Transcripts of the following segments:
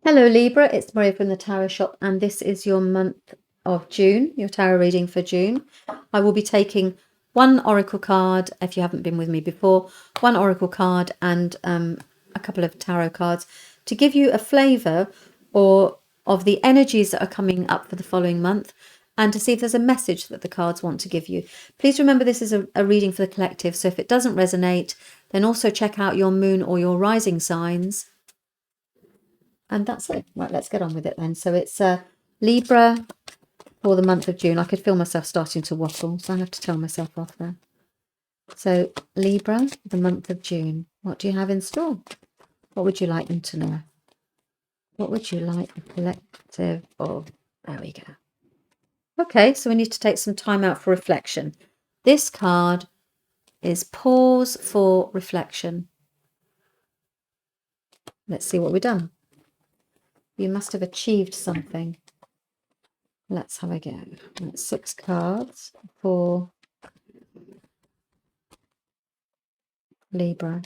Hello Libra, it's Maria from the Tarot Shop, and this is your month of June, your tarot reading for June. I will be taking one oracle card, if you haven't been with me before, one oracle card and a couple of tarot cards to give you a flavour of the energies that are coming up for the following month, and to see if there's a message that the cards want to give you. Please remember this is a reading for the collective, so if it doesn't resonate, then also check out your moon or your rising signs. And that's it. Right, let's get on with it then. So it's Libra for the month of June. I could feel myself starting to waffle, so I have to tell myself off there. So Libra, the month of June. What do you have in store? What would you like them to know? What would you like the collective of? There we go. Okay, so we need to take some time out for reflection. This card is pause for reflection. Let's see what we've done. You must have achieved something. Let's have a go. That's 6 cards for Libra.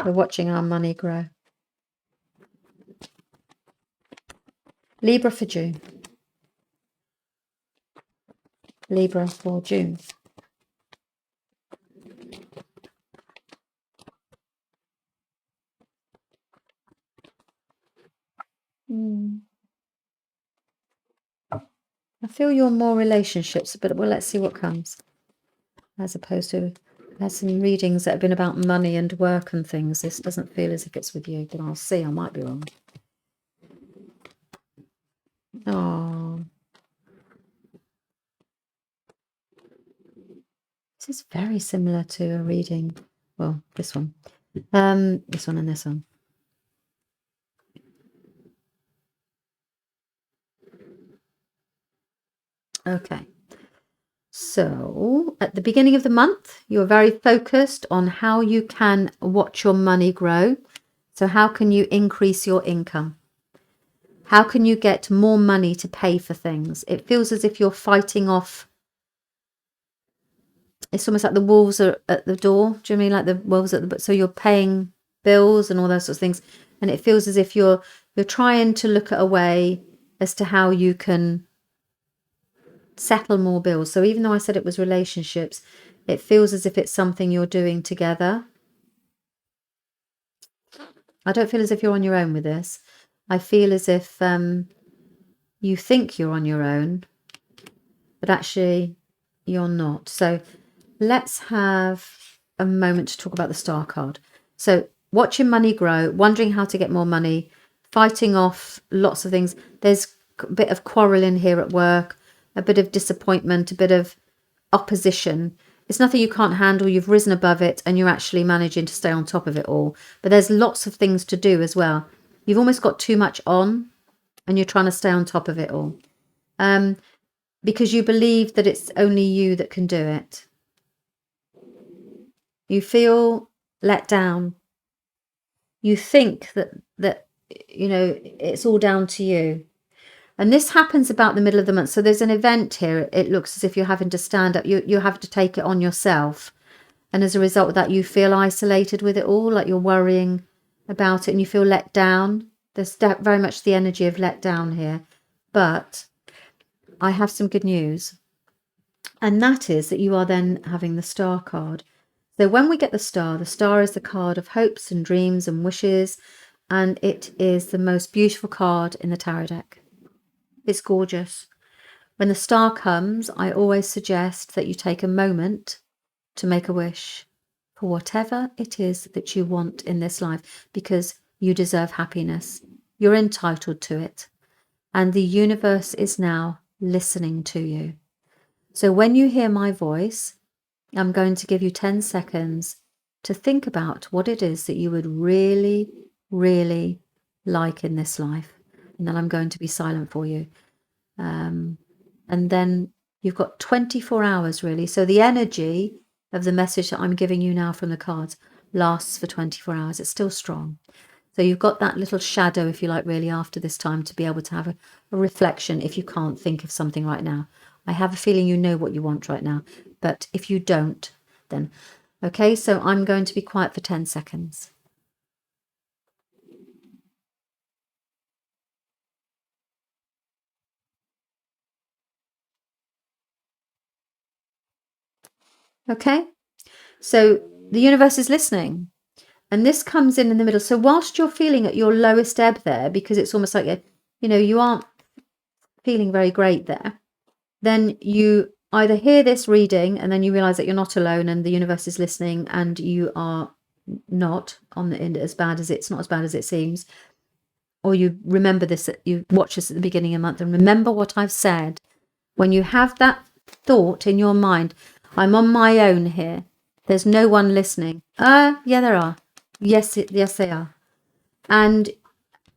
We're watching our money grow. Libra for June. Libra for June. I feel you're more relationships, but well, let's see what comes. As opposed to, there's some readings that have been about money and work and things. This doesn't feel as if it's with you, but I'll see. I might be wrong. Oh, this is very similar to a reading. Well, this one. This one and this one. Okay. So at the beginning of the month, you're very focused on how you can watch your money grow. So how can you increase your income? How can you get more money to pay for things? It feels as if you're fighting off. It's almost like the wolves are at the door. Do you mean like the wolves at the... So you're paying bills and all those sorts of things. And it feels as if you're trying to look at a way as to how you can settle more bills. So even though I said it was relationships, it feels as if it's something you're doing together. I don't feel as if you're on your own with this. I feel as if you think you're on your own, but actually you're not. So let's have a moment to talk about the star card. So watching money grow, wondering how to get more money, fighting off lots of things. There's a bit of quarreling here at work, a bit of disappointment, a bit of opposition. It's nothing you can't handle. You've risen above it and you're actually managing to stay on top of it all. But there's lots of things to do as well. You've almost got too much on and you're trying to stay on top of it all. Because you believe that it's only you that can do it. You feel let down. You think that you know, it's all down to you. And this happens about the middle of the month. So there's an event here. It looks as if you're having to stand up. You have to take it on yourself. And as a result of that, you feel isolated with it all, like you're worrying about it and you feel let down. There's very much the energy of let down here. But I have some good news. And that is that you are then having the star card. So when we get the star is the card of hopes and dreams and wishes. And it is the most beautiful card in the tarot deck. It's gorgeous. When the star comes, I always suggest that you take a moment to make a wish for whatever it is that you want in this life, because you deserve happiness. You're entitled to it. And the universe is now listening to you. So when you hear my voice, I'm going to give you 10 seconds to think about what it is that you would really, really like in this life. And then I'm going to be silent for you. And then you've got 24 hours really. So the energy of the message that I'm giving you now from the cards lasts for 24 hours. It's still strong. So you've got that little shadow, if you like, really after this time to be able to have a reflection if you can't think of something right now. I have a feeling you know what you want right now. But if you don't, then... Okay, so I'm going to be quiet for 10 seconds. Okay, so the universe is listening, and this comes in the middle. So whilst you're feeling at your lowest ebb there, because it's almost like, you aren't feeling very great there, then you either hear this reading and then you realize that you're not alone and the universe is listening and you are not on the end as bad as it's not as bad as it seems, or you remember this, you watch this at the beginning of the month and remember what I've said. When you have that thought in your mind, I'm on my own here, there's no one listening. Yeah, there are. Yes, they are. And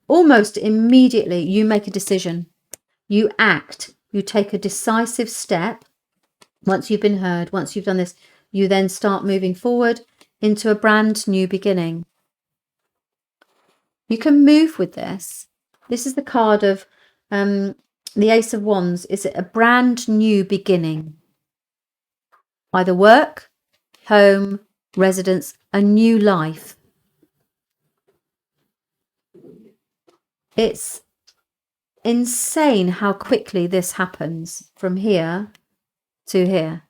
almost immediately you make a decision. You act. You take a decisive step. Once you've been heard, once you've done this, you then start moving forward into a brand new beginning. You can move with this. This is the card of the Ace of Wands. Is it a brand new beginning? Either work, home, residence, a new life. It's insane how quickly this happens from here to here.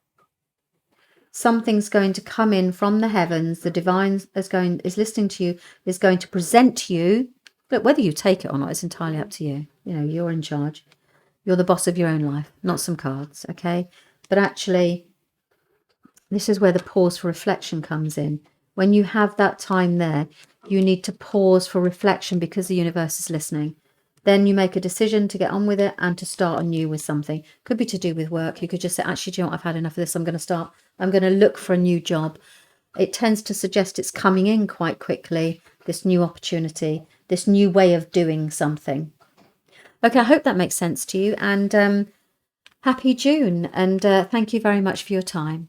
Something's going to come in from the heavens. The divine is listening to you, is going to present to you. Look, whether you take it or not is entirely up to you. You're in charge. You're the boss of your own life, not some cards, okay? But actually, this is where the pause for reflection comes in. When you have that time there, you need to pause for reflection because the universe is listening. Then you make a decision to get on with it and to start anew with something. Could be to do with work. You could just say, actually, do you know what? I've had enough of this. I'm going to look for a new job. It tends to suggest it's coming in quite quickly, this new opportunity, this new way of doing something. Okay, I hope that makes sense to you. And happy June. And thank you very much for your time.